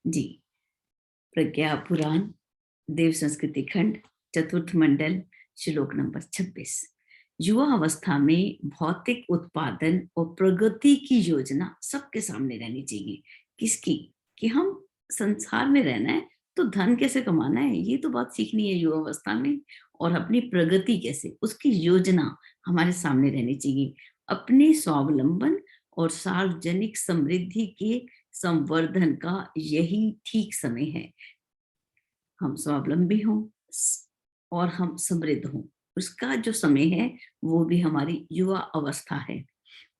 जी। प्रज्ञा पुराण, देव संस्कृति खंड, चतुर्थ मंडल, श्लोक नंबर 26। युवा अवस्था में भौतिक उत्पादन और प्रगति की योजना सबके सामने रहनी चाहिए। किसकी? कि हम संसार में रहना है तो धन कैसे कमाना है, ये तो बात सीखनी है युवा अवस्था में। और अपनी प्रगति कैसे, उसकी योजना हमारे सामने रहनी चाहिए। अपने स्वावलंबन और सार्वजनिक समृद्धि के संवर्धन का यही ठीक समय है। हम स्वावलंबी हों और हम समृद्ध हों, उसका जो समय है वो भी हमारी युवा अवस्था है।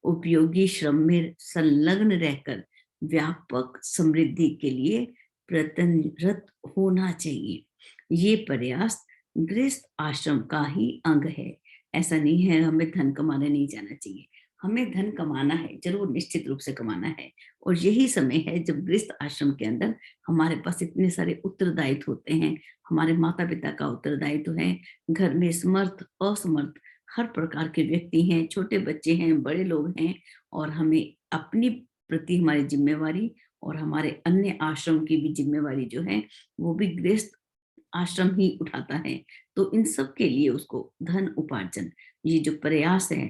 उपयोगी श्रम में संलग्न रहकर व्यापक समृद्धि के लिए प्रयत्नरत होना चाहिए। ये प्रयास गृहस्थ आश्रम का ही अंग है। ऐसा नहीं है हमें धन कमाने नहीं जाना चाहिए, हमें धन कमाना है, जरूर निश्चित रूप से कमाना है। और यही समय है जब गृहस्थ आश्रम के अंदर हमारे पास इतने सारे उत्तरदायित्व होते हैं। हमारे माता पिता का उत्तरदायित्व है, घर में समर्थ असमर्थ हर प्रकार के व्यक्ति हैं, छोटे बच्चे हैं, बड़े लोग हैं। और हमें अपनी प्रति हमारी जिम्मेवारी और हमारे अन्य आश्रम की भी जिम्मेवारी जो है वो भी गृहस्थ आश्रम ही उठाता है। तो इन सब के लिए उसको धन उपार्जन, ये जो प्रयास है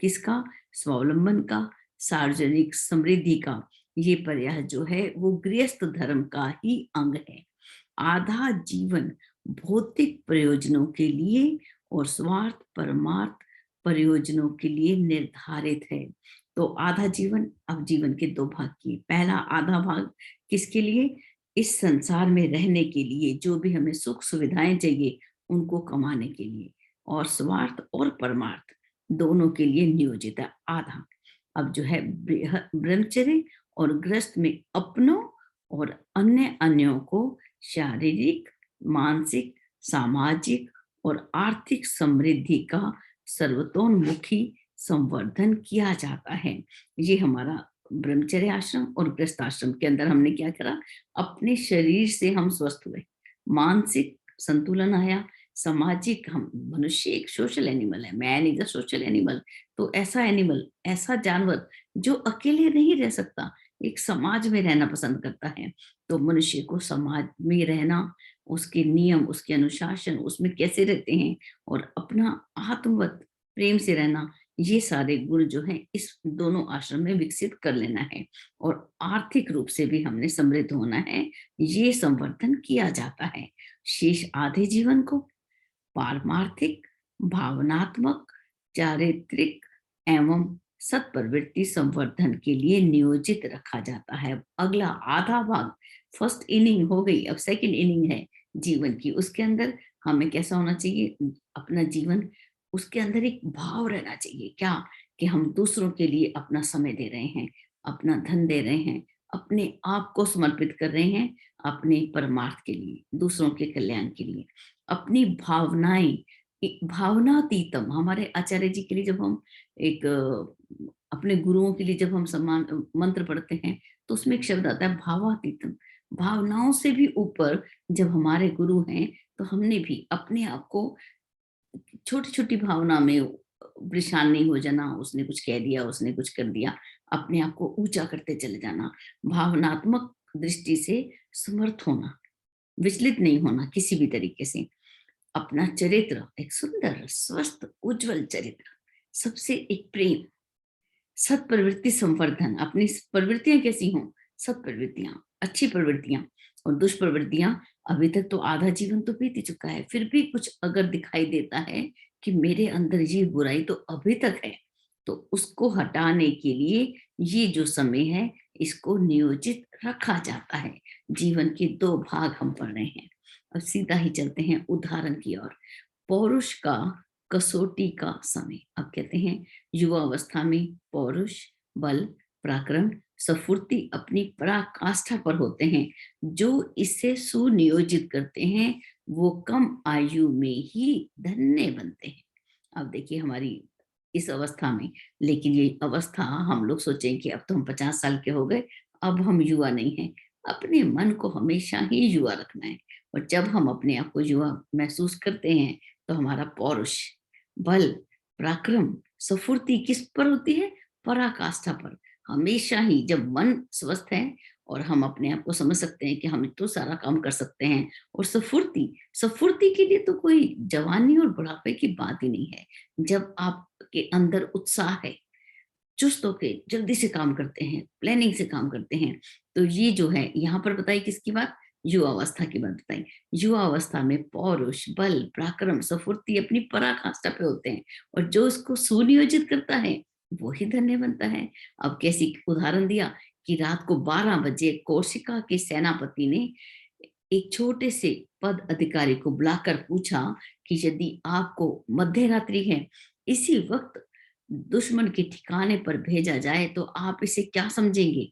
किसका? स्वावलंबन का, सार्वजनिक समृद्धि का। ये प्रयास जो है वो गृहस्थ धर्म का ही अंग है। आधा जीवन भौतिक प्रयोजनों के लिए और स्वार्थ परमार्थ प्रयोजनों के लिए निर्धारित है। तो आधा जीवन, अब जीवन के दो भाग किए। पहला आधा भाग किसके लिए? इस संसार में रहने के लिए, जो भी हमें सुख सुविधाएं चाहिए उनको कमाने के लिए, और स्वार्थ और परमार्थ दोनों के लिए नियोजित है आधा। अब जो है ब्रह्मचर्य और गृहस्थ में अपनों और अन्य अन्यों को शारीरिक, मानसिक, सामाजिक और आर्थिक समृद्धि का सर्वतोन्मुखी संवर्धन किया जाता है। ये हमारा ब्रह्मचर्य आश्रम और गृहस्थ आश्रम के अंदर हमने क्या करा? अपने शरीर से हम स्वस्थ हुए, मानसिक संतुलन आया, सामाजिक, हम मनुष्य एक सोशल एनिमल है, man is a social animal. तो ऐसा एनिमल, ऐसा जानवर जो अकेले नहीं रह सकता, एक समाज में रहना पसंद करता है। तो मनुष्य को समाज में रहना, उसके नियम, उसके अनुशासन, उसमें कैसे रहते हैं और अपना आत्मवत प्रेम से रहना, ये सारे गुण जो हैं इस दोनों आश्रम में विकसित कर लेना है। और आर्थिक रूप से भी हमने समृद्ध होना है, ये संवर्धन किया जाता है। शेष आधे जीवन को पारमार्थिक, भावनात्मक, चारित्रिक एवं सत्प्रवृत्ति संवर्धन के लिए नियोजित रखा जाता है। अगला आधा भाग, फर्स्ट इनिंग हो गई, अब सेकंड इनिंग है जीवन की। उसके अंदर हमें कैसा होना चाहिए? अपना जीवन, उसके अंदर एक भाव रहना चाहिए। क्या? कि हम दूसरों के लिए अपना समय दे रहे हैं, अपना धन दे रहे हैं, अपने आप को समर्पित कर रहे हैं अपने परमार्थ के लिए, दूसरों के कल्याण के लिए। अपनी भावनाएं, भावनातीतम, हमारे आचार्य जी के लिए जब हम एक अपने गुरुओं के लिए जब हम सम्मान मंत्र पढ़ते हैं तो उसमें एक शब्द आता है भावातीतम। भावनाओं से भी ऊपर जब हमारे गुरु हैं तो हमने भी अपने आप को छोटी छोटी भावना में परेशान नहीं हो जाना, उसने कुछ कह दिया, उसने कुछ कर दिया, अपने आप को ऊंचा करते चले जाना। भावनात्मक दृष्टि से समर्थ होना, विचलित नहीं होना किसी भी तरीके से। अपना चरित्र एक सुंदर, स्वस्थ, उज्जवल चरित्र, सबसे एक प्रेम, सत प्रवृत्ति संवर्धन। अपनी प्रवृत्तियां कैसी हों? सत प्रवृत्तियां, अच्छी प्रवृत्तियां। और दुष्प्रवृत्तियां, अभी तक तो आधा जीवन तो बीत ही चुका है, फिर भी कुछ अगर दिखाई देता है कि मेरे अंदर ये बुराई तो अभी तक है, तो उसको हटाने के लिए ये जो समय है इसको नियोजित रखा जाता है। जीवन के दो भाग हम पढ़ रहे हैं। अब सीधा ही चलते हैं उदाहरण की ओर। पौरुष का कसौटी का समय। अब कहते हैं युवा अवस्था में पौरुष, बल, पराक्रम, सफुर्ती अपनी पराकाष्ठा पर होते हैं। जो इसे सुनियोजित करते हैं वो कम आयु में ही धन्य बनते हैं। अब देखिए हमारी इस अवस्था में, लेकिन ये अवस्था हम लोग सोचें कि अब तो हम 50 साल के हो गए, अब हम युवा नहीं हैं। अपने मन को हमेशा ही युवा रखना है। और जब हम अपने आप को युवा महसूस करते हैं तो हमारा पौरुष, बल, पराक्रम, सफुर्ती किस पर होती है? पराकाष्ठा पर। हमेशा ही जब मन स्वस्थ है और हम अपने आप को समझ सकते हैं कि हम तो सारा काम कर सकते हैं। और स्फूर्ति, स्फूर्ति के लिए तो कोई जवानी और बुढ़ापे की बात ही नहीं है। जब आपके अंदर उत्साह है, चुस्त होके जल्दी से काम करते हैं, प्लानिंग से काम करते हैं, तो ये जो है यहाँ पर बताई किसकी बात? युवावस्था की बात बताई। युवावस्था में पौरुष, बल, पराक्रम, स्फूर्ति अपनी पराकाष्ठा पे होते हैं, और जो इसको सुनियोजित करता है वो ही धन्य बनता है। अब कैसी उदाहरण दिया कि रात को 12 बजे कौशिका के सेनापति ने एक छोटे से पद अधिकारी को बुलाकर पूछा कि यदि आपको मध्य रात्रि है, इसी वक्त दुश्मन के ठिकाने पर भेजा जाए तो आप इसे क्या समझेंगे?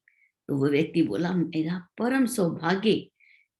तो वो व्यक्ति बोला, मेरा परम सौभाग्य।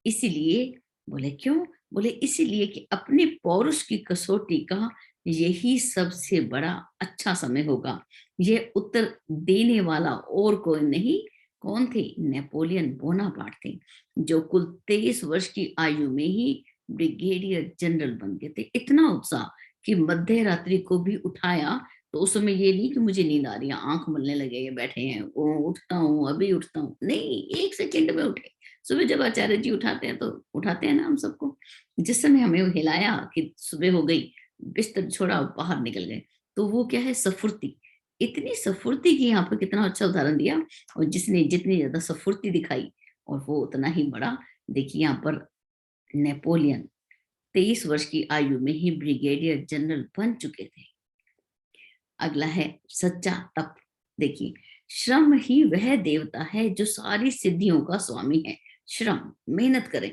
इसीलिए। बोले क्यों? बोले इसीलिए कि अपने पौरुष की कसौटी का यही सबसे बड़ा अच्छा समय होगा। ये उत्तर देने वाला और कोई नहीं, कौन थे? नेपोलियन बोनापार्ट थे, जो कुल 23 वर्ष की आयु में ही ब्रिगेडियर जनरल बन गए थे। इतना उत्साह कि मध्य रात्रि को भी उठाया। तो उस समय ये नहीं कि मुझे नींद आ रही है, आंख मलने लगे, ये बैठे हैं, वो उठता हूँ, अभी उठता हूँ, नहीं, 1 सेकंड में उठे। सुबह जब आचार्य जी उठाते हैं तो उठाते हैं ना हम सबको। जिस समय हमें वो हिलाया कि सुबह हो गई, बिस्तर छोड़ा और बाहर निकल गए, तो वो क्या है? सफुर्ती। इतनी सफुर्ती की यहाँ पर कितना अच्छा उदाहरण दिया। और जिसने जितनी ज्यादा सफुर्ती दिखाई और वो उतना ही बड़ा। देखिए यहाँ पर नेपोलियन 23 वर्ष की आयु में ही ब्रिगेडियर जनरल बन चुके थे। अगला है सच्चा तप। देखिए, श्रम ही वह देवता है जो सारी सिद्धियों का स्वामी है। श्रम, मेहनत करें।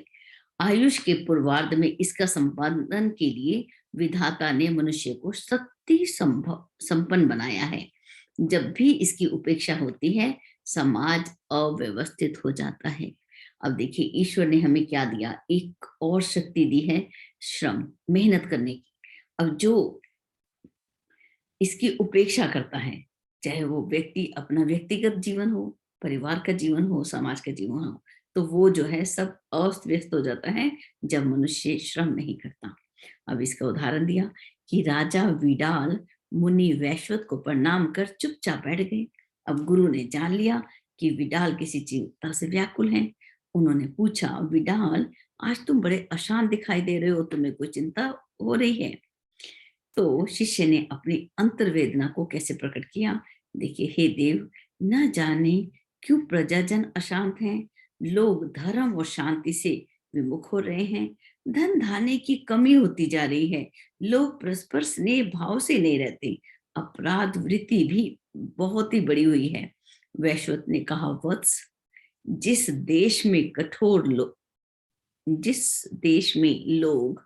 आयुष के पूर्वार्ध में इसका संपादन के लिए विधाता ने मनुष्य को शक्ति संभव संपन्न बनाया है। जब भी इसकी उपेक्षा होती है, समाज अव्यवस्थित हो जाता है। अब देखिए, ईश्वर ने हमें क्या दिया? एक और शक्ति दी है, श्रम, मेहनत करने की। अब जो इसकी उपेक्षा करता है, चाहे वो व्यक्ति अपना व्यक्तिगत जीवन हो, परिवार का जीवन हो, समाज का जीवन हो, तो वो जो है सब अस्त व्यस्त हो जाता है जब मनुष्य श्रम नहीं करता। अब इसका उदाहरण दिया कि राजा विडाल मुनि वैश्वत को प्रणाम कर चुपचाप बैठ गए। अब गुरु ने जान लिया कि विडाल किसी चिंता से व्याकुल हैं। उन्होंने पूछा, विडाल, आज तुम बड़े अशांत दिखाई दे रहे हो, तुम्हें कोई चिंता हो रही है? तो शिष्य ने अपनी अंतर्वेदना को कैसे प्रकट किया? देखिए, हे देव, न जाने क्यों प्रजाजन अशांत हैं। लोग धर्म और शांति से विमुख हो रहे हैं। धन धान्य की कमी होती जा रही है। लोग परस्पर स्नेह भाव से नहीं रहते। अपराध वृत्ति भी बहुत ही बढ़ी हुई है। वैश्वत ने कहा, वत्स, जिस देश में कठोर लोग जिस देश में लोग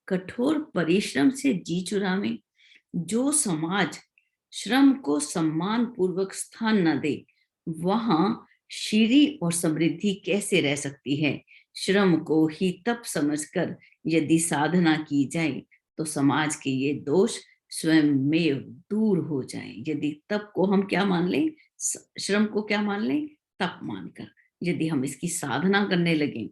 कठोर परिश्रम से जी चुरावे, जो समाज श्रम को सम्मान पूर्वक स्थान न दे, वहां श्री और समृद्धि कैसे रह सकती है? श्रम को ही तप समझकर यदि साधना की जाए तो समाज के ये दोष स्वयं में दूर हो जाए। यदि तप को हम क्या मान लें? श्रम को क्या मान लें? तप मानकर यदि हम इसकी साधना करने लगे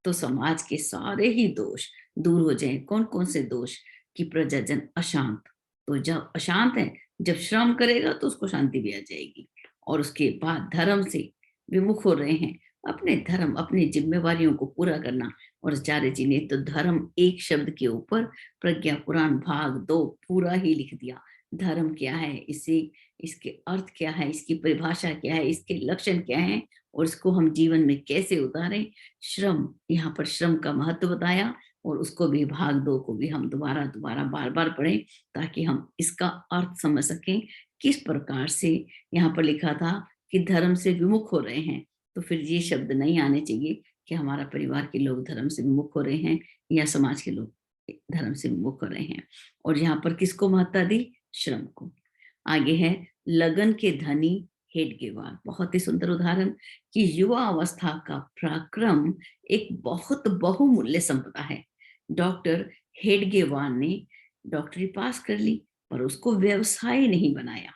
तो समाज के सारे ही दोष दूर हो जाएं। कौन कौन से दोष? कि प्रजाजन अशांत, तो जब अशांत है, जब श्रम करेगा तो उसको शांति भी आ जाएगी। और उसके बाद धर्म से विमुख हो रहे हैं, अपने धर्म, अपनी जिम्मेवारियों को पूरा करना। और आचार्य जी ने तो धर्म एक शब्द के ऊपर प्रज्ञा पुराण भाग 2 पूरा ही लिख दिया। धर्म क्या है, इसे, इसके अर्थ क्या है, इसकी परिभाषा क्या है, इसके लक्षण क्या है, और इसको हम जीवन में कैसे उतारें। श्रम, यहाँ पर श्रम का महत्व बताया। और उसको भी भाग 2 को भी हम दोबारा दोबारा बार बार पढ़ें ताकि हम इसका अर्थ समझ सकें। किस प्रकार से यहाँ पर लिखा था कि धर्म से विमुख हो रहे हैं, तो फिर ये शब्द नहीं आने चाहिए कि हमारा परिवार के लोग धर्म से विमुख हो रहे हैं या समाज के लोग धर्म से विमुख हो रहे हैं। और यहाँ पर किसको महत्ता दी? श्रम को। आगे है लगन के धनी हेडगेवार। बहुत ही सुंदर उदाहरण कि युवा अवस्था का पराक्रम एक बहुत बहुमूल्य संपदा है। डॉक्टर हेडगेवार ने डॉक्टरी पास कर ली, पर उसको व्यवसाय नहीं बनाया।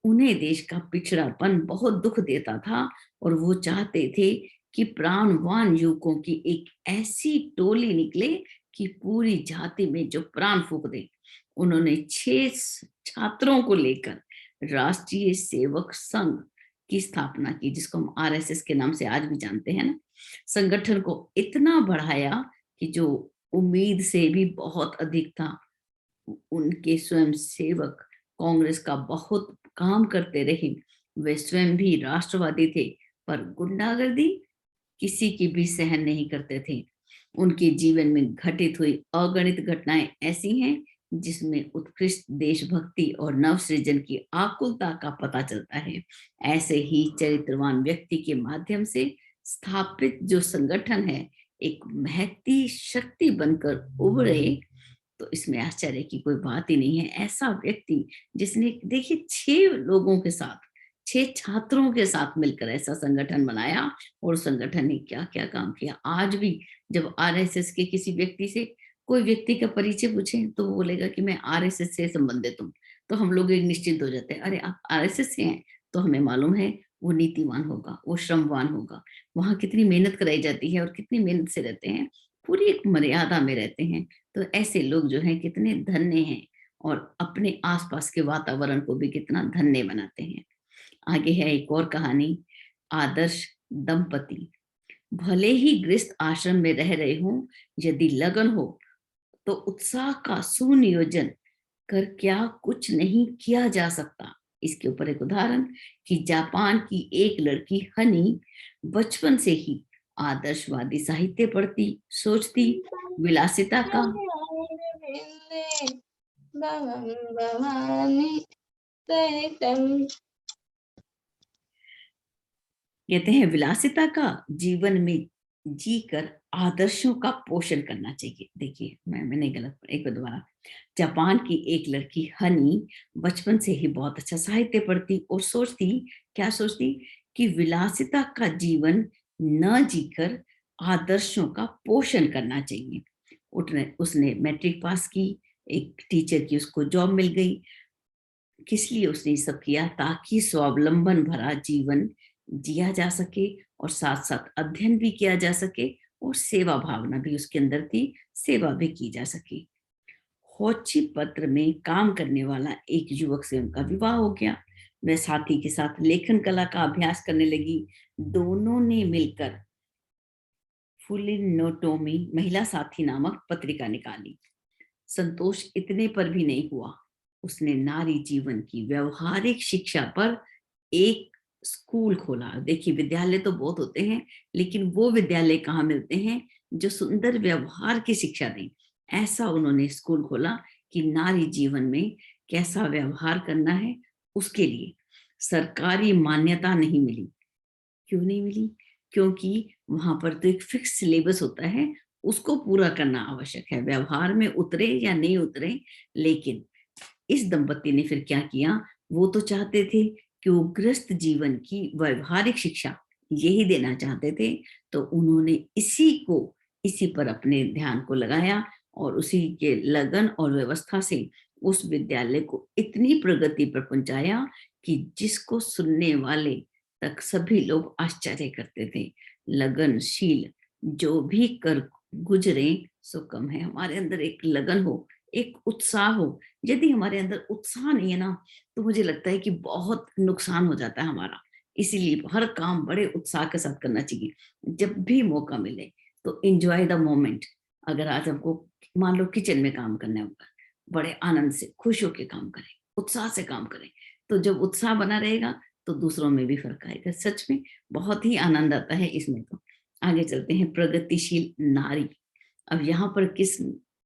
उन्हें देश का पिछड़ापन बहुत दुख देता था और वो चाहते थे कि प्राणवान युवकों की एक ऐसी टोली निकले कि पूरी जाति में जो प्राण फूंक दे। उन्होंने 6 छात्रों को लेकर राष्ट्रीय सेवक संघ की स्थापना की, जिसको हम आरएसएस के नाम से आज भी जानते हैं ना। संगठन को इतना बढ़ाया कि जो उम्मीद से भी बहुत अधिक था। उनके स्वयं सेवक कांग्रेस का बहुत काम करते रहे। वे स्वयं भी राष्ट्रवादी थे, पर गुंडागर्दी किसी की भी सहन नहीं करते थे। उनके जीवन में घटित हुई अगणित घटनाएं ऐसी हैं जिसमें उत्कृष्ट देशभक्ति और नवसृजन की आकुलता का पता चलता है। ऐसे ही चरित्रवान व्यक्ति के माध्यम से स्थापित जो संगठन है, एक महती शक्ति बनकर उभरे, तो इसमें आश्चर्य की कोई बात ही नहीं है। ऐसा व्यक्ति जिसने देखिए 6 लोगों के साथ, 6 छात्रों के साथ मिलकर ऐसा संगठन बनाया, और संगठन ने क्या क्या काम किया। आज भी जब आरएसएस के किसी व्यक्ति से कोई व्यक्ति का परिचय पूछे तो वो बोलेगा कि मैं आरएसएस से संबंधित हूँ, तो हम लोग एक निश्चिंत हो जाते हैं, अरे आप आरएसएस से हैं, तो हमें मालूम है वो नीतिवान होगा, वो श्रमवान होगा, वहां कितनी मेहनत कराई जाती है और कितनी मेहनत से रहते हैं, पूरी एक मर्यादा में रहते हैं। तो ऐसे लोग जो हैं कितने धन्य हैं, और अपने आसपास के वातावरण को भी कितना धन्य बनाते हैं। आगे है एक और कहानी। आदर्श दंपति। भले ही गृहस्थ आश्रम में रह रहे हों, यदि लगन हो तो उत्साह का सुनियोजन कर क्या कुछ नहीं किया जा सकता। इसके ऊपर एक उदाहरण कि जापान की एक लड़की हनी बचपन से ही आदर्शवादी साहित्य पढ़ती, सोचती, विलासिता का कहते हैं विलासिता का जीवन में जीकर आदर्शों का पोषण करना चाहिए। देखिए मैंने गलत, एक बार दोबारा। जापान की एक लड़की हनी बचपन से ही बहुत अच्छा साहित्य पढ़ती और सोचती, क्या सोचती, कि विलासिता का जीवन न जीकर आदर्शों का पोषण करना चाहिए। उसने मैट्रिक पास की, एक टीचर की उसको जॉब मिल गई। किस लिए उसने सब किया? ताकि स्वावलंबन भरा जीवन जिया जा सके, और साथ साथ अध्ययन भी किया जा सके, और सेवा भावना भी उसके अंदर थी, सेवा भी की जा सके। होची पत्र में काम करने वाला एक युवक से उनका विवाह हो गया। वह साथी के साथ लेखन कला का अभ्यास करने लगी। दोनों ने मिलकर फुलिनोटोमी महिला साथी नामक पत्रिका निकाली। संतोष इतने पर भी नहीं हुआ, उसने नारी जीवन की व्यवहारिक शिक्षा पर एक स्कूल खोला। देखिए विद्यालय तो बहुत होते हैं, लेकिन वो विद्यालय कहाँ मिलते हैं जो सुंदर व्यवहार की शिक्षा दें। ऐसा उन्होंने स्कूल खोला कि नारी जीवन में कैसा व्यवहार करना है, उसके लिए सरकारी मान्यता नहीं मिली। क्यों नहीं मिली? क्योंकि वहां पर तो एक फिक्स सिलेबस होता है, उसको पूरा करना आवश्यक है, व्यवहार में उतरे या नहीं उतरे। लेकिन इस दंपति ने फिर क्या किया, वो तो चाहते थे कि वो गृहस्थ जीवन की व्यवहारिक शिक्षा यही देना चाहते थे, तो उन्होंने इसी पर अपने ध्यान को लगाया, और उसी के लगन और व्यवस्था से उस विद्यालय को इतनी प्रगति पर पहुंचाया कि जिसको सुनने वाले तक सभी लोग आश्चर्य करते थे। लगनशील जो भी कर गुजरे सो कम है। हमारे अंदर एक लगन हो, एक उत्साह हो। यदि हमारे अंदर उत्साह नहीं है ना, तो मुझे लगता है कि बहुत नुकसान हो जाता है हमारा। इसीलिए हर काम बड़े उत्साह के साथ करना चाहिए। जब भी मौका मिले तो एंजॉय द मोमेंट। अगर आज हमको मान लो किचन में काम करना होगा, बड़े आनंद से खुश होकर काम करें, उत्साह से काम करें। तो जब उत्साह बना रहेगा तो दूसरों में भी फर्क आएगा। सच में बहुत ही आनंद आता है इसमें। तो आगे चलते हैं। प्रगतिशील नारी। अब यहाँ पर किस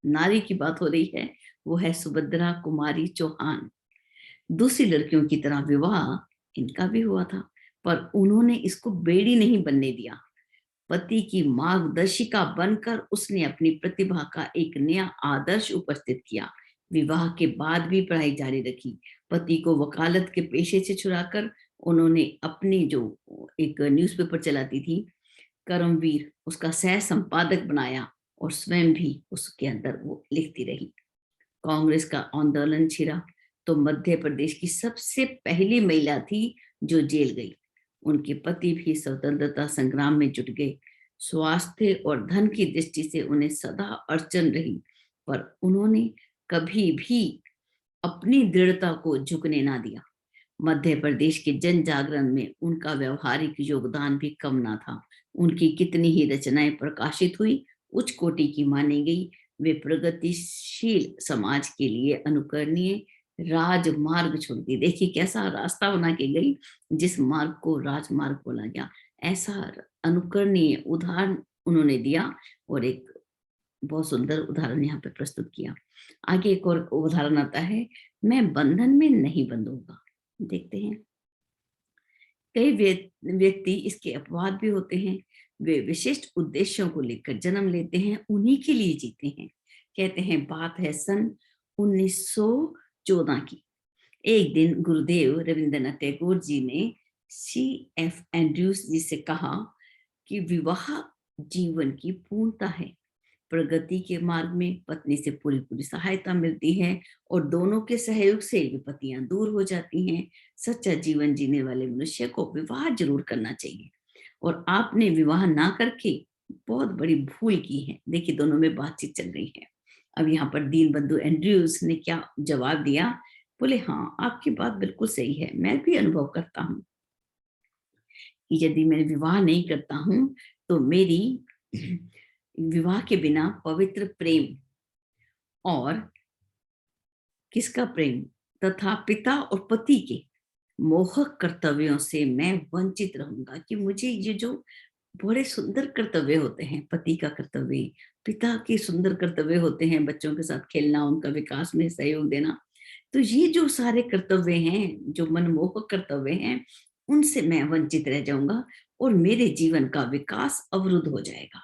नारी की बात हो रही है? वो है सुभद्रा कुमारी चौहान। दूसरी लड़कियों की तरह विवाह इनका भी हुआ था, पर उन्होंने इसको बेड़ी नहीं बनने दिया। पति की मार्गदर्शिका बनकर उसने अपनी प्रतिभा का एक नया आदर्श उपस्थित किया। विवाह के बाद भी पढ़ाई जारी रखी। पति को वकालत के पेशे से छुड़ाकर उन्होंने अपनी जो एक न्यूज़पेपर चलाती थी कर्मवीर, उसका सह संपादक बनाया, और स्वयं भी उसके अंदर वो लिखती रही। कांग्रेस का आंदोलन छिड़ा तो मध्य प्रदेश की सबसे पहली महिला थी जो जेल गई। उनके पति भी स्वतंत्रता संग्राम में जुट गए। स्वास्थ्य और धन की दृष्टि से उन्हें सदा अड़चन रही, पर उन्होंने कभी भी अपनी दृढ़ता को झुकने ना दिया। मध्य प्रदेश के जन जागरण में उनका व्यवहारिक योगदान भी कम ना था। उनकी कितनी ही रचनाएं प्रकाशित हुई, उच्च कोटि की मानी गई। वे प्रगतिशील समाज के लिए अनुकरणीय राजमार्ग छोड़ती, देखिए कैसा रास्ता बना के गई, जिस मार्ग को राजमार्ग बोला गया, ऐसा अनुकरणीय उदाहरण उन्होंने दिया और एक बहुत सुंदर उदाहरण यहाँ पे प्रस्तुत किया। आगे एक और उदाहरण आता है, मैं बंधन में नहीं बंधूंगा। देखते हैं, कई व्यक्ति इसके अपवाद भी होते हैं। वे विशिष्ट उद्देश्यों को लेकर जन्म लेते हैं, उन्हीं के लिए जीते हैं। कहते हैं, बात है सन 1914 की। एक दिन गुरुदेव रविंद्रनाथ टैगोर जी ने C.F. एंड्रयूज जी से कहा कि विवाह जीवन की पूर्णता है। प्रगति के मार्ग में पत्नी से पूरी पूरी सहायता मिलती है और दोनों के सहयोग से विपत्तियां दूर हो जाती हैं। सच्चा जीवन जीने वाले मनुष्य को विवाह जरूर करना चाहिए, और आपने विवाह ना करके बहुत बड़ी भूल की है। देखिए, दोनों में बातचीत चल रही है। अब यहाँ पर दीनबंधु एंड्रयूज ने क्या जवाब दिया? बोले, हाँ, आपकी बात बिल्कुल सही है, मैं भी अनुभव करता हूँ कि यदि मैं विवाह नहीं करता हूँ तो मेरी विवाह के बिना पवित्र प्रेम और किसका प्रेम तथा पिता और पति के मोहक कर्तव्यों से मैं वंचित रहूंगा। कि मुझे ये जो बड़े सुंदर कर्तव्य होते हैं, पति का कर्तव्य, पिता के सुंदर कर्तव्य होते हैं, बच्चों के साथ खेलना, उनका विकास में सहयोग देना, तो ये जो सारे कर्तव्य हैं, जो मनमोहक कर्तव्य हैं, उनसे मैं वंचित रह जाऊंगा और मेरे जीवन का विकास अवरुद्ध हो जाएगा।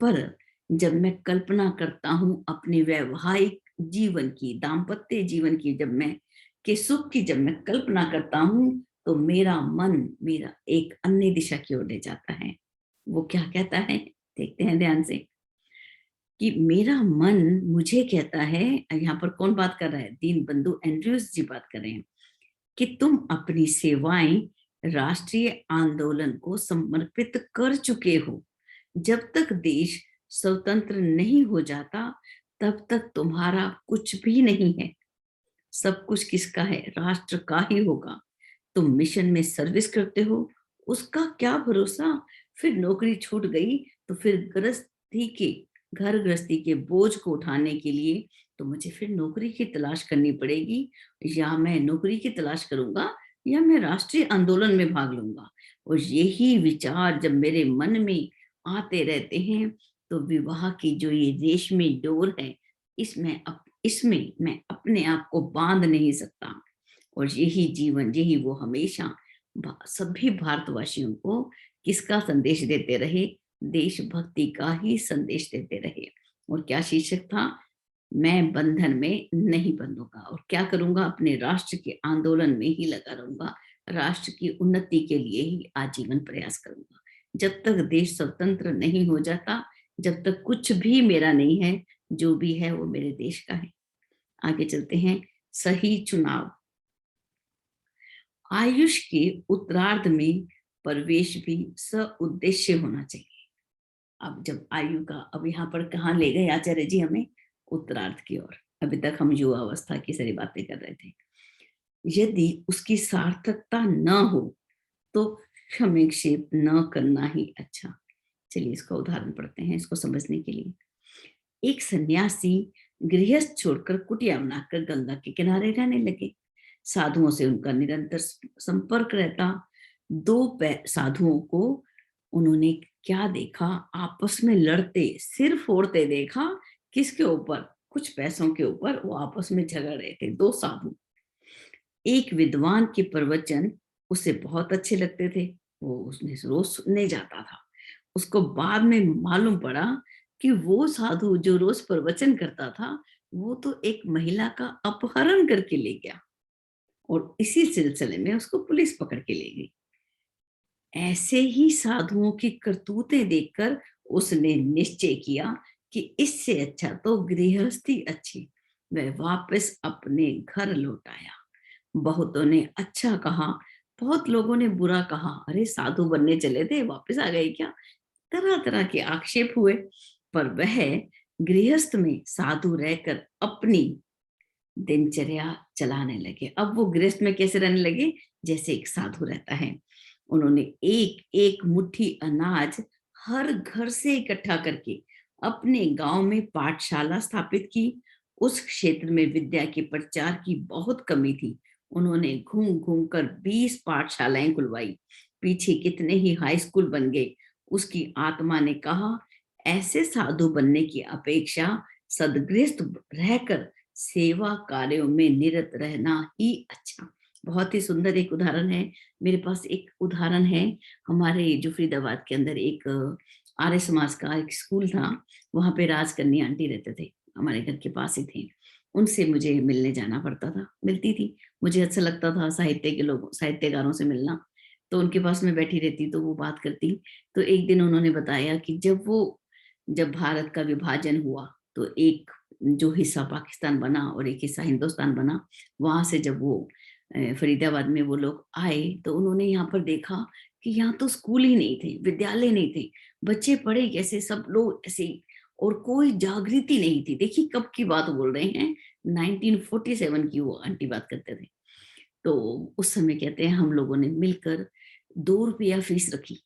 पर जब मैं कल्पना करता हूं अपने वैवाहिक जीवन की, दाम्पत्य जीवन की, जब मैं के सुख की जब मैं कल्पना करता हूं, तो मेरा मन मेरा एक अन्य दिशा की ओर ले जाता है। वो क्या कहता है, देखते हैं ध्यान से, कि मेरा मन मुझे कहता है, यहाँ पर कौन बात कर रहा है? दीनबंधु एंड्रयूज जी बात कर रहे हैं, कि तुम अपनी सेवाएं राष्ट्रीय आंदोलन को समर्पित कर चुके हो। जब तक देश स्वतंत्र नहीं हो जाता, तब तक तुम्हारा कुछ भी नहीं है। सब कुछ किसका है? राष्ट्र का ही होगा। तुम मिशन में सर्विस करते हो, उसका क्या भरोसा? फिर नौकरी छूट गई तो फिर घर गृहस्थी के बोझ को उठाने के लिए तो मुझे फिर नौकरी की तलाश करनी पड़ेगी। या मैं नौकरी की तलाश करूंगा या मैं राष्ट्रीय आंदोलन में भाग लूंगा। और यही विचार जब मेरे मन में आते रहते हैं, तो विवाह की जो ये रेशमी डोर है, इसमें मैं अपने आप को बांध नहीं सकता। और यही जीवन, यही वो हमेशा सभी भारतवासियों को किसका संदेश देते रहे? देशभक्ति का ही संदेश देते रहे। और क्या शीर्षक था? मैं बंधन में नहीं बंधूंगा, और क्या करूंगा? अपने राष्ट्र के आंदोलन में ही लगा रहूंगा, राष्ट्र की उन्नति के लिए ही आजीवन प्रयास करूंगा। जब तक देश स्वतंत्र नहीं हो जाता, जब तक कुछ भी मेरा नहीं है, जो भी है वो मेरे देश का है। आगे चलते हैं। सही चुनाव। आयुष के उत्तरार्ध में प्रवेश भी सउद्देश्य होना चाहिए। अब जब आयु का, अब यहाँ पर कहाँ ले गए आचार्य जी हमें? उत्तरार्ध की ओर। अभी तक हम युवा अवस्था की सारी बातें कर रहे थे। यदि उसकी सार्थकता न हो तो क्षमेक्षेप न करना ही अच्छा। चलिए इसका उदाहरण पढ़ते हैं, इसको समझने के लिए। एक सन्यासी गृहस्थ छोड़कर कुटिया बनाकर गंगा के किनारे रहने लगे। साधुओं से उनका निरंतर संपर्क रहता। साधुओं को उन्होंने क्या देखा? आपस में लड़ते, सिर फोड़ते देखा। किसके ऊपर? कुछ पैसों के ऊपर वो आपस में झगड़ रहे थे, दो साधु। एक विद्वान के प्रवचन उसे बहुत अच्छे लगते थे, वो उसमें रोज सुनने जाता था। उसको बाद में मालूम पड़ा कि वो साधु जो रोज प्रवचन करता था, वो तो एक महिला का अपहरण करके ले गया, और इसी सिलसिले में उसको पुलिस पकड़ के ले गई। ऐसे ही साधुओं की करतूतें देखकर उसने निश्चय किया कि इससे अच्छा तो गृहस्थी अच्छी। वह वापस अपने घर लौट आया। बहुतों ने अच्छा कहा, बहुत लोगों ने बुरा कहा। अरे, साधु बनने चले थे, वापस आ गए क्या? तरह तरह के आक्षेप हुए। पर वह गृहस्थ में साधु रहकर अपनी दिनचर्या चलाने लगे। अब वो गृहस्थ में कैसे रहने लगे, जैसे एक साधु रहता है। उन्होंने एक एक मुट्ठी अनाज हर घर से इकट्ठा करके अपने गांव में पाठशाला स्थापित की। उस क्षेत्र में विद्या के प्रचार की बहुत कमी थी। उन्होंने घूम घूम कर 20 पाठशालाएं खुलवाई। पीछे कितने ही हाई स्कूल बन गए। उसकी आत्मा ने कहा, ऐसे साधु बनने की अपेक्षा सदगृहस्थ रहकर सेवा कार्यों में निरत रहना ही अच्छा। बहुत ही सुंदर एक उदाहरण है। मेरे पास एक उदाहरण है, हमारे जो फरीदाबाद के अंदर एक आर्य समाज का एक स्कूल था। वहां पे राजकन्या आंटी रहते थे, हमारे घर के पास ही थे। उनसे मुझे मिलने जाना पड़ता था, मिलती थी। मुझे अच्छा लगता था साहित्य के लोगों, साहित्यकारों से मिलना। तो उनके पास में बैठी रहती तो वो बात करती। तो एक दिन उन्होंने बताया कि जब भारत का विभाजन हुआ तो एक जो हिस्सा पाकिस्तान बना और एक हिस्सा हिंदुस्तान बना। वहां से जब वो फरीदाबाद में वो लोग आए तो उन्होंने यहाँ पर देखा कि यहाँ तो स्कूल ही नहीं थे, विद्यालय नहीं थे। बच्चे पढ़े कैसे, सब लोग ऐसे ही, और कोई जागृति नहीं थी। देखिए कब की बात बोल रहे हैं, 1947 की वो आंटी बात करते थे। तो उस समय कहते हैं हम लोगों ने मिलकर 2 रुपया फीस रखी।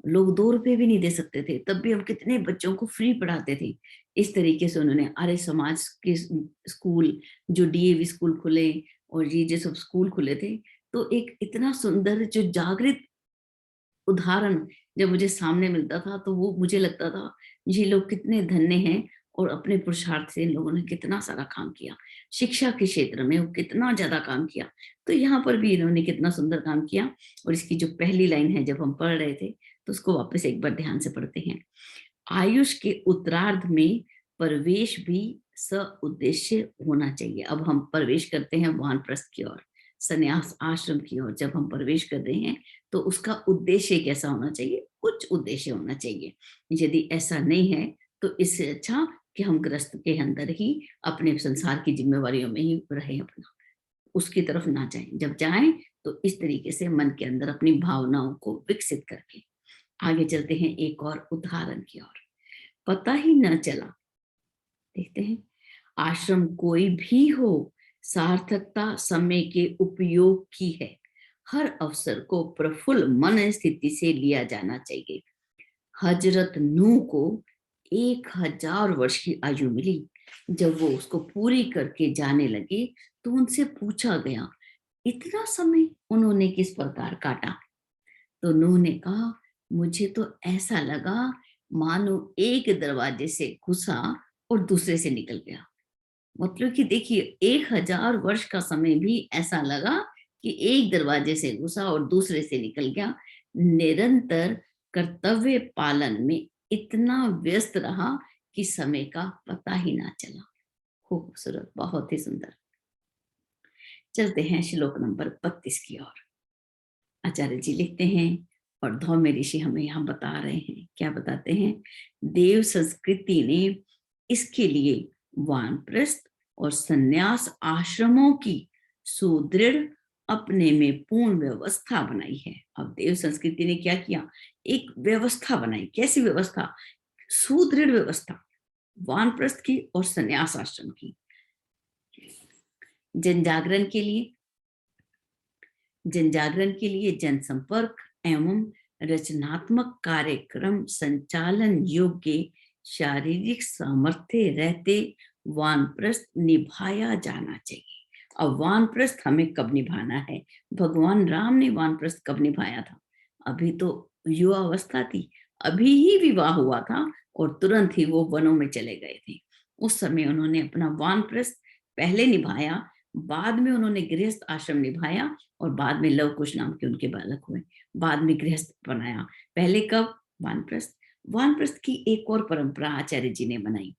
लोग 2 रुपए भी नहीं दे सकते थे, तब भी हम कितने बच्चों को फ्री पढ़ाते थे। इस तरीके से उन्होंने आर्य समाज के स्कूल, जो डीएवी स्कूल खुले और ये जो सब स्कूल खुले थे, तो एक इतना सुंदर जो जागृत उदाहरण जब मुझे सामने मिलता था तो वो मुझे लगता था ये लोग कितने धन्य हैं, और अपने पुरुषार्थ से इन लोगों ने कितना सारा काम किया। शिक्षा के क्षेत्र में वो कितना ज्यादा काम किया। तो यहाँ पर भी इन्होंने कितना सुंदर काम किया। और इसकी जो पहली लाइन है जब हम पढ़ रहे थे, तो उसको वापस एक बार ध्यान से पढ़ते हैं। आयुष के उत्तरार्ध में प्रवेश भी स उद्देश्य होना चाहिए। अब हम प्रवेश करते हैं वानप्रस्थ की ओर, संन्यास आश्रम की ओर। जब हम प्रवेश कर रहे हैं तो उसका उद्देश्य कैसा होना चाहिए, उच्च उद्देश्य होना चाहिए। यदि ऐसा नहीं है तो इससे अच्छा कि हम गृहस्थ के अंदर ही अपने संसार की जिम्मेवारियों में ही रहे, अपना उसकी तरफ ना जाएं। जब जाएं तो इस तरीके से मन के अंदर अपनी भावनाओं को विकसित करके आगे चलते हैं एक और उदाहरण की ओर। पता ही न चला, देखते हैं, आश्रम कोई भी हो, सार्थकता समय के उपयोग की है। हर अवसर को प्रफुल्ल मन स्थिति से लिया जाना चाहिए। हजरत नूह को 1000 वर्ष की आयु मिली। जब वो उसको पूरी करके जाने लगे तो उनसे पूछा गया, इतना समय उन्होंने किस प्रकार काटा। तो नूह ने कहा, मुझे तो ऐसा लगा मानो एक दरवाजे से घुसा और दूसरे से निकल गया। मतलब कि देखिए 1000 वर्ष का समय भी ऐसा लगा कि एक दरवाजे से घुसा और दूसरे से निकल गया। निरंतर कर्तव्य पालन में इतना व्यस्त रहा कि समय का पता ही ना चला। खूबसूरत, बहुत ही सुंदर। चलते हैं श्लोक नंबर 32 की ओर। आचार्य जी लिखते हैं, और धौम्य ऋषि हमें यहाँ बता रहे हैं, क्या बताते हैं, देव संस्कृति ने इसके लिए वानप्रस्थ और संन्यास आश्रमों की सुदृढ़ अपने में पूर्ण व्यवस्था बनाई है। अब देव संस्कृति ने क्या किया, एक व्यवस्था बनाई। कैसी व्यवस्था, सुदृढ़ व्यवस्था, वानप्रस्थ की और संन्यास आश्रम की। जनजागरण के लिए, जनसंपर्क एवं रचनात्मक कार्यक्रम संचालन योग्य शारीरिक सामर्थ्य रहते वानप्रस्थ निभाया जाना चाहिए। अब वानप्रस्थ हमें कब निभाना है, भगवान राम ने वानप्रस्थ कब निभाया था, अभी तो युवा अवस्था थी, अभी ही विवाह हुआ था और तुरंत ही वो वनों में चले गए थे। उस समय उन्होंने अपना वानप्रस्थ पहले निभाया, बाद में उन्होंने गृहस्थ आश्रम निभाया, और बाद में लव कुश नाम के उनके बालक हुए, बाद में गृहस्थ बनाया। पहले कब, वानप्रस्थ। वानप्रस्थ की एक और परंपरा आचार्य जी ने बनाई,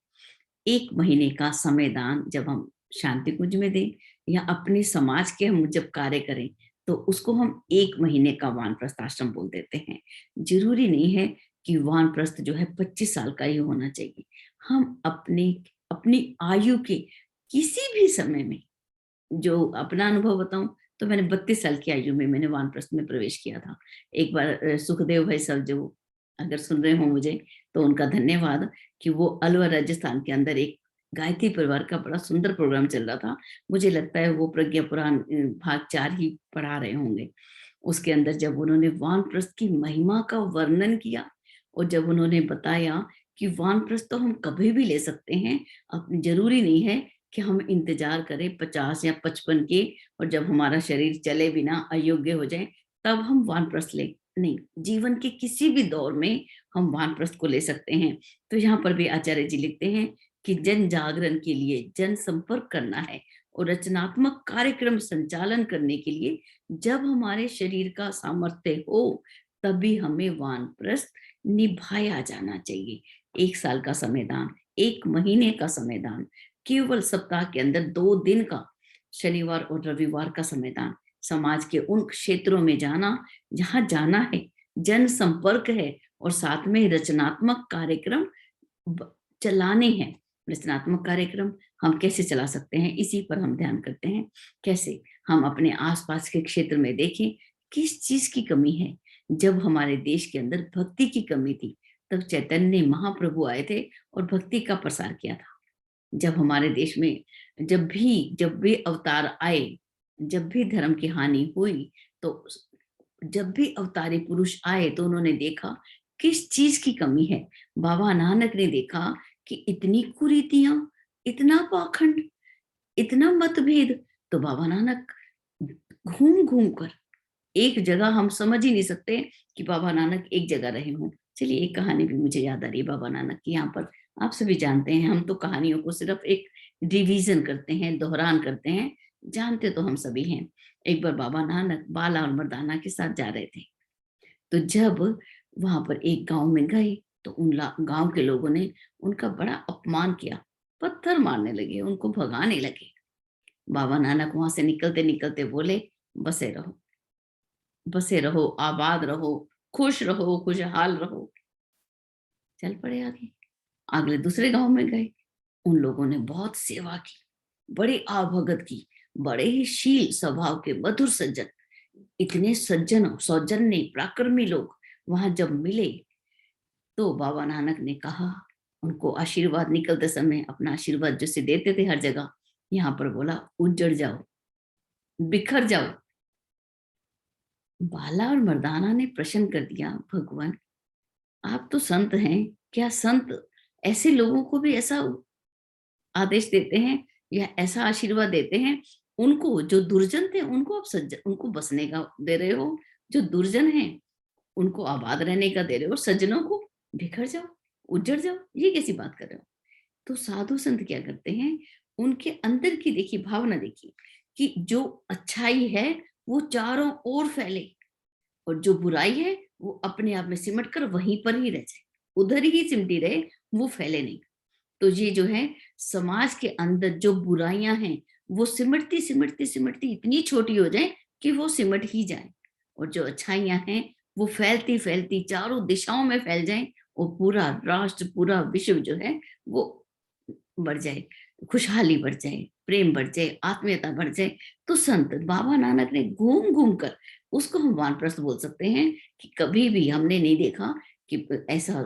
1 महीने का समय दान जब हम शांति कुंज में दें या अपने समाज के हम जब कार्य करें तो उसको हम 1 महीने का वानप्रस्थ आश्रम बोल देते हैं। जरूरी नहीं है कि वानप्रस्थ जो है 25 साल का ही होना चाहिए। हम अपनी आयु के किसी भी समय में, जो अपना अनुभव बताऊं तो मैंने 32 साल की आयु में मैंने वानप्रस्थ में प्रवेश किया था। एक बार सुखदेव भाई साहब जो अगर सुन रहे हो मुझे तो उनका धन्यवाद, कि वो अलवर राजस्थान के अंदर एक गायत्री परिवार का बड़ा सुंदर प्रोग्राम चल रहा था। मुझे लगता है वो प्रज्ञा पुराण भाग 4 ही पढ़ा रहे होंगे। उसके अंदर जब उन्होंने वानप्रस्थ की महिमा का वर्णन किया और जब उन्होंने बताया कि वानप्रस्थ तो हम कभी भी ले सकते हैं, अब जरूरी नहीं है कि हम इंतजार करें 50 या 55 के, और जब हमारा शरीर चले बिना अयोग्य हो जाए तब हम वानप्रस्थ ले, नहीं, जीवन के किसी भी दौर में हम वानप्रस्थ को ले सकते हैं। तो यहाँ पर भी आचार्य जी लिखते हैं कि जन जागरण के लिए जन संपर्क करना है और रचनात्मक कार्यक्रम संचालन करने के लिए जब हमारे शरीर का सामर्थ्य हो तभी हमें वानप्रस्थ निभाया जाना चाहिए। 1 साल का समयदान, 1 महीने का समयदान, केवल सप्ताह के अंदर 2 दिन का, शनिवार और रविवार का समयदान, समाज के उन क्षेत्रों में जाना जहां जाना है, जन संपर्क है और साथ में रचनात्मक कार्यक्रम चलाने हैं। रचनात्मक कार्यक्रम हम कैसे चला सकते हैं, इसी पर हम ध्यान करते हैं। कैसे हम अपने आसपास के क्षेत्र में देखें किस चीज की कमी है। जब हमारे देश के अंदर भक्ति की कमी थी तब चैतन्य महाप्रभु आए थे और भक्ति का प्रसार किया था। जब हमारे देश में जब भी अवतार आए, जब भी धर्म की हानि हुई, तो जब भी अवतारी पुरुष आए तो उन्होंने देखा किस चीज की कमी है। बाबा नानक ने देखा कि इतनी कुरीतियां, इतना पाखंड, इतना मतभेद, तो बाबा नानक घूम घूम कर एक जगह, हम समझ ही नहीं सकते कि बाबा नानक एक जगह रहे हों। चलिए एक कहानी भी मुझे याद आ रही है बाबा नानक की, यहाँ पर आप सभी जानते हैं, हम तो कहानियों को सिर्फ एक रिवीजन करते हैं, दोहरान करते हैं, जानते तो हम सभी हैं। एक बार बाबा नानक बाला और मर्दाना के साथ जा रहे थे, तो जब वहां पर एक गांव में गए तो उन गांव के लोगों ने उनका बड़ा अपमान किया, पत्थर मारने लगे, उनको भगाने लगे। बाबा नानक वहां से निकलते निकलते बोले, बसे रहो, बसे रहो, आबाद रहो, खुश रहो, खुशहाल रहो। चल पड़े आगे, अगले दूसरे गांव में गए, उन लोगों ने बहुत सेवा की, बड़े आवभगत की, बड़े ही शील स्वभाव के मधुर सज्जन, इतने सज्जन सौजन्य पराक्रमी लोग वहां जब मिले तो बाबा नानक ने कहा, उनको आशीर्वाद निकलते समय अपना आशीर्वाद जैसे देते थे हर जगह, यहाँ पर बोला उजड़ जाओ, बिखर जाओ। बाला और मर्दाना ने प्रश्न कर दिया, भगवान आप तो संत हैं, क्या संत ऐसे लोगों को भी ऐसा आदेश देते हैं या ऐसा आशीर्वाद देते हैं? उनको, जो दुर्जन थे उनको आप सज्जन, उनको बसने का दे रहे हो, जो दुर्जन हैं उनको आबाद रहने का दे रहे हो, सज्जनों को बिखर जाओ, उजड़ जाओ, ये कैसी बात कर रहे हो? तो साधु संत क्या करते हैं, उनके अंदर की देखिए भावना, देखिए कि जो अच्छाई है वो चारों ओर फैले और जो बुराई है वो अपने आप में सिमट कर वहीं पर ही रह जाए, उधर ही सिमटी रहे, वो फैले नहीं। तो ये जो है समाज के अंदर जो बुराइयां हैं वो सिमटती सिमटती सिमटती इतनी छोटी हो जाए कि वो सिमट ही जाए, और जो अच्छाइयां हैं वो फैलती फैलती चारों दिशाओं में फैल जाए और पूरा राष्ट्र, पूरा विश्व जो है वो बढ़ जाए, खुशहाली बढ़ जाए, प्रेम बढ़ जाए, आत्मीयता बढ़ जाए। तो संत बाबा नानक ने घूम घूम कर, उसको हम वानप्रस्थ बोल सकते हैं, कि कभी भी हमने नहीं देखा कि ऐसा,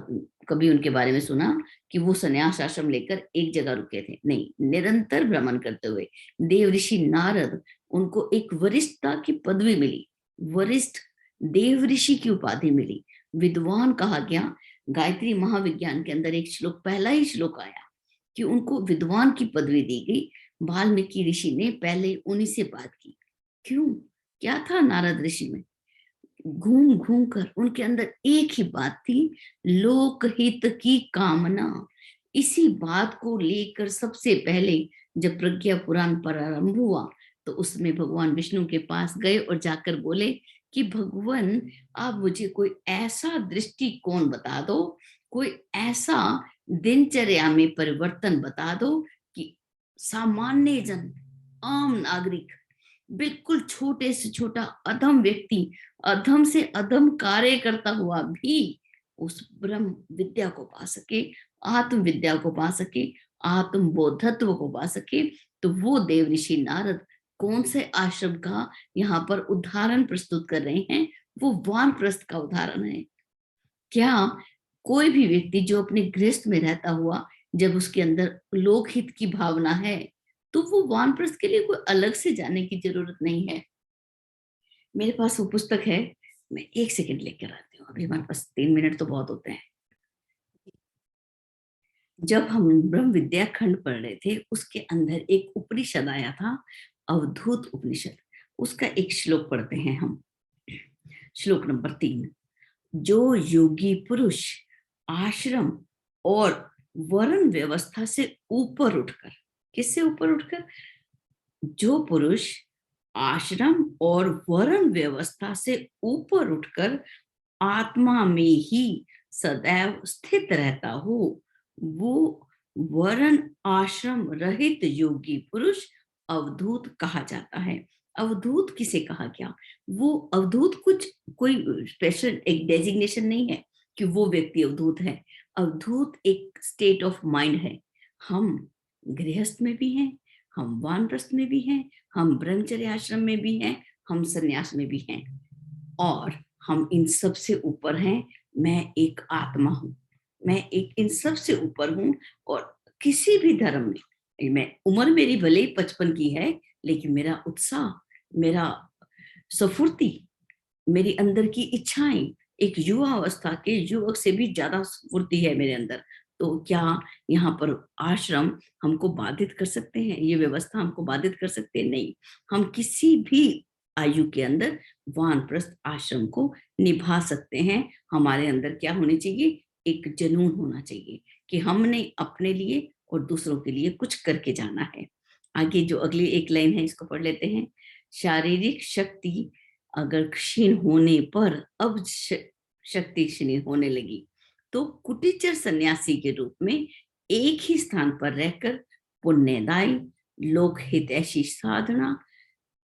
कभी उनके बारे में सुना कि वो संन्यास आश्रम लेकर एक जगह रुके थे, नहीं, निरंतर भ्रमण करते हुए देव ऋषि नारद, उनको एक वरिष्ठता की पदवी मिली, वरिष्ठ देव ऋषि की उपाधि मिली, विद्वान कहा गया। गायत्री महाविज्ञान के अंदर एक श्लोक, पहला ही श्लोक आया कि उनको विद्वान की पदवी दी गई। वाल्मीकि ऋषि ने पहले उन्हीं से बात की। क्यों, क्या था नारद ऋषि में? घूम घूम कर उनके अंदर एक ही बात थी, लोकहित की कामना। इसी बात को लेकर सबसे पहले जब प्रज्ञा पुराण प्रारंभ हुआ तो उसमें भगवान विष्णु के पास गए और जाकर बोले कि भगवान आप मुझे कोई ऐसा दृष्टिकोण बता दो, कोई ऐसा दिनचर्या में परिवर्तन बता दो कि सामान्य जन, आम नागरिक, बिल्कुल छोटे से छोटा अधम व्यक्ति, अधम से अधम कार्य करता हुआ भी उस ब्रह्म विद्या को पा सके, आत्म विद्या को पा सके, आत्म बोधत्व को पा सके। तो वो देव ऋषि नारद कौन से आश्रम का यहाँ पर उदाहरण प्रस्तुत कर रहे हैं? वो वानप्रस्थ का उदाहरण है। क्या कोई भी व्यक्ति जो अपने गृहस्थ में रहता हुआ जब उसके अंदर लोकहित की भावना है, तो वो वानप्रस्थ के लिए कोई अलग से जाने की जरूरत नहीं है। मेरे पास वो पुस्तक है, मैं 1 सेकंड लेकर आती हूँ, अभी हमारे पास 3 मिनट तो बहुत होते हैं। जब हम ब्रह्म विद्या खंड पढ़ रहे थे, उसके अंदर एक उपनिषद आया था, अवधूत उपनिषद। उसका एक श्लोक पढ़ते हैं हम। श्लोक नंबर 3। जो योगी पुरुष आश्रम और वर्ण व्यवस्था से ऊपर उठकर, किससे ऊपर उठकर? जो पुरुष आश्रम और वर्ण व्यवस्था से ऊपर उठकर आत्मा में ही सदैव स्थित रहता हो, वो वर्ण आश्रम रहित योगी पुरुष अवधूत कहा जाता है। अवधूत किसे कहा गया? वो अवधूत कुछ कोई स्पेशल एक डेजिग्नेशन नहीं है कि वो व्यक्ति अवधूत है। अवधूत एक स्टेट ऑफ माइंड है। हम गृहस्थ में भी हैं, हम वानप्रस्थ में भी हैं, हम ब्रह्मचर्य आश्रम में भी हैं, हम संन्यास में भी हैं, और हम इन सब से ऊपर हैं। मैं एक आत्मा हूं, मैं एक इन सब से ऊपर हूं। और किसी भी धर्म में, मैं उम्र मेरी भले ही 55 की है, लेकिन मेरा उत्साह, मेरा स्फूर्ति, मेरी अंदर की इच्छाएं एक युवा अवस्था के युवक से भी ज्यादा स्फूर्ति है मेरे अंदर। तो क्या यहाँ पर आश्रम हमको बाधित कर सकते हैं? ये व्यवस्था हमको बाधित कर सकते हैं? नहीं। हम किसी भी आयु के अंदर वानप्रस्थ आश्रम को निभा सकते हैं। हमारे अंदर क्या होनी चाहिए? एक जुनून होना चाहिए कि हमने अपने लिए और दूसरों के लिए कुछ करके जाना है। आगे जो अगली एक लाइन है, इसको पढ़ लेते हैं। शारीरिक शक्ति अगर क्षीण होने पर, अब शक्ति क्षीण होने लगी, तो कुटीचर सन्यासी के रूप में एक ही स्थान पर रहकर पुण्यदायी लोकहितैषी साधना,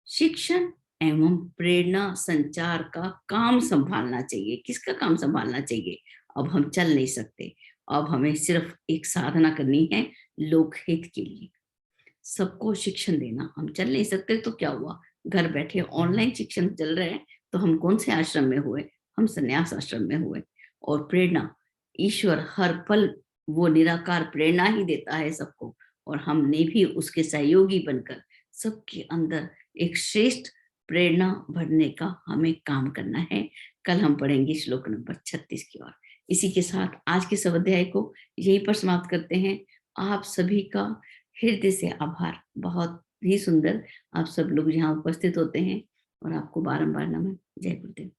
शिक्षण एवं प्रेरणा संचार का काम संभालना चाहिए। किसका काम संभालना चाहिए? अब हम चल नहीं सकते, अब हमें सिर्फ एक साधना करनी है लोकहित के लिए। सबको शिक्षण देना, हम चल नहीं सकते तो क्या हुआ? घर बैठे ऑनलाइन शिक्षण चल रहे हैं, तो हम कौन से आश्रम में हुए? हम संन्यास आश्रम में हुए। और प्रेरणा, ईश्वर हर पल वो निराकार प्रेरणा ही देता है सबको, और हमने भी उसके सहयोगी बनकर सबके अंदर एक श्रेष्ठ प्रेरणा भरने का हमें काम करना है। कल हम पढ़ेंगे श्लोक नंबर 36 की ओर। इसी के साथ आज के स्वाध्याय को यहीं पर समाप्त करते हैं। आप सभी का हृदय से आभार। बहुत ही सुंदर आप सब लोग यहाँ उपस्थित होते हैं, और आपको बारंबार नमन। जय गुरुदेव।